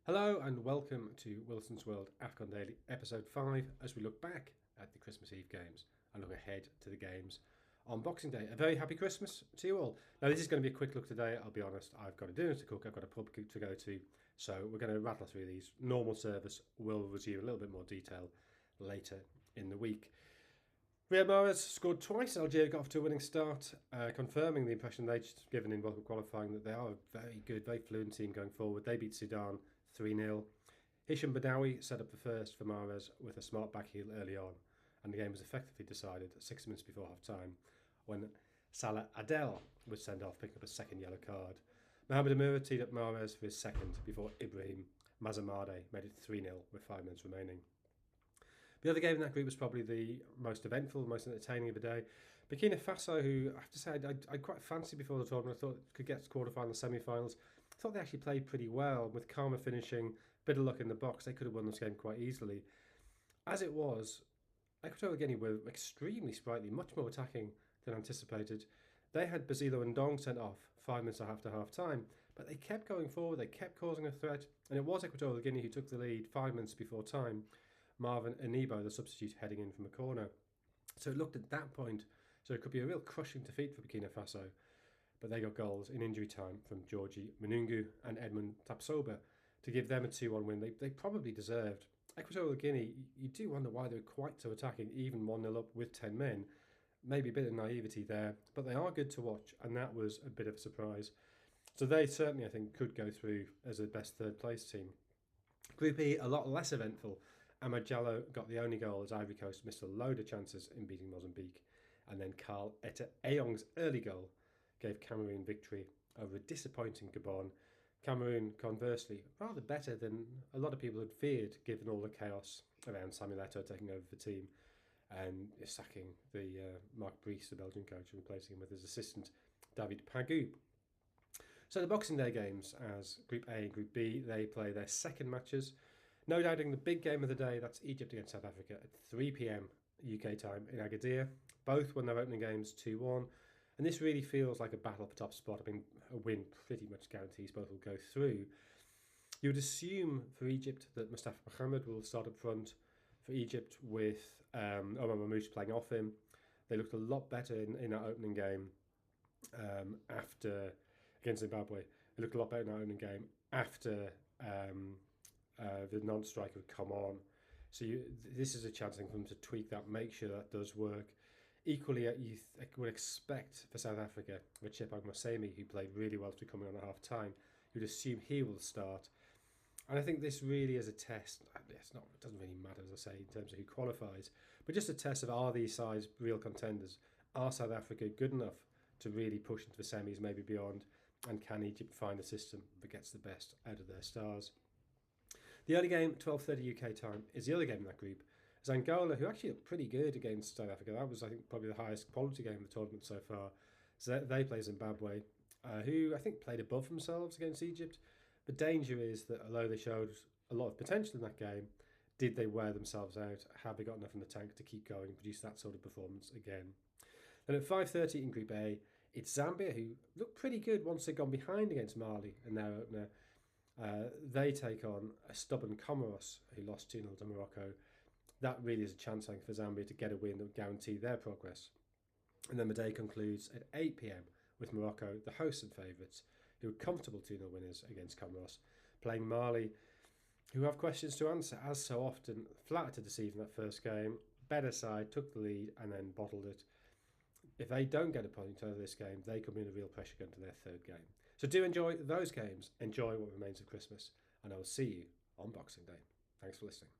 Hello and welcome to Wilson's World Afcon Daily episode 5 as we look back at the Christmas Eve games and look ahead to the games on Boxing Day. A very happy Christmas to you all. Now this is going to be a quick look today, I'll be honest. I've got a dinner to cook, I've got a pub to go to, so we're going to rattle through these. Normal service will resume a little bit more detail later in the week. Riyad Mahrez scored twice. Algeria got off to a winning start, confirming the impression they'd given in World Cup qualifying that they are a very good, very fluent team going forward. They beat Sudan 3-0. Hisham Badawi set up the first for Mahrez with a smart back heel early on, and the game was effectively decided 6 minutes before half-time when Salah Adel was sent off, picking up a second yellow card. Mohamed Amir teed up Mahrez for his second before Ibrahim Mazamade made it 3-0 with 5 minutes remaining. The other game in that group was probably the most eventful, most entertaining of the day. Burkina Faso, who I have to say I quite fancied before the tournament. I thought could get to quarterfinals, semi-finals. I thought they actually played pretty well, with Karma finishing, bit of luck in the box. They could have won this game quite easily. As it was, Equatorial Guinea were extremely sprightly, much more attacking than anticipated. They had Basilo and Dong sent off 5 minutes after half-time, but they kept going forward, they kept causing a threat, and it was Equatorial Guinea who took the lead 5 minutes before time. Marvin Anibo, the substitute, heading in from a corner. So it looked at that point, so it could be a real crushing defeat for Burkina Faso. But they got goals in injury time from Georgie Munungu and Edmund Tapsoba to give them a 2-1 win they probably deserved. Equatorial Guinea, you do wonder why they were quite so attacking, even 1-0 up with 10 men. Maybe a bit of naivety there, but they are good to watch, and that was a bit of a surprise. So they certainly, I think, could go through as the best third place team. Group E, a lot less eventful. Ahmad Jallo got the only goal as Ivory Coast missed a load of chances in beating Mozambique. And then Carl Etta Ayong's early goal gave Cameroon victory over a disappointing Gabon. Cameroon, conversely, rather better than a lot of people had feared, given all the chaos around Samuel Eto'o taking over the team and sacking the Marc Brice, the Belgian coach, and replacing him with his assistant, David Pagou. So the Boxing Day games, as Group A and Group B, they play their second matches. No doubting the big game of the day, that's Egypt against South Africa at 3 p.m. UK time in Agadir. Both won their opening games 2-1. And this really feels like a battle for top spot. I mean, a win pretty much guarantees both will go through. You would assume for Egypt that Mustafa Mohamed will start up front for Egypt with Omar Mamouche playing off him. They looked a lot better in that opening game after against Zimbabwe. They looked a lot better in that opening game after the non-striker would come on. So this is a chance for them to tweak that, make sure that does work. Equally, you would expect for South Africa, with Chipang Mosemi, who played really well to coming on at half-time, you'd assume he will start. And I think this really is a test. It doesn't really matter, as I say, in terms of who qualifies, but just a test of, are these sides real contenders? Are South Africa good enough to really push into the semis, maybe beyond? And can Egypt find a system that gets the best out of their stars? The early game, 12:30 UK time, is the other game in that group. As Angola, who actually looked pretty good against South Africa, that was, I think, probably the highest quality game of the tournament so far. So they play Zimbabwe, who I think played above themselves against Egypt. The danger is that although they showed a lot of potential in that game, did they wear themselves out? Have they got enough in the tank to keep going and produce that sort of performance again? Then at 5:30 in Group A, it's Zambia, who looked pretty good once they'd gone behind against Mali in their opener. They take on a stubborn Comoros, who lost 2-0 to Morocco. That really is a chance, I think, for Zambia to get a win that would guarantee their progress. And then the day concludes at 8 p.m. with Morocco, the hosts and favourites, who are comfortable 2-0 winners against Comoros, playing Mali, who have questions to answer, as so often, flat to deceive in that first game. Better side, took the lead and then bottled it. If they don't get a point out of this game, they could be in a real pressure gun to their third game. So do enjoy those games, enjoy what remains of Christmas, and I will see you on Boxing Day. Thanks for listening.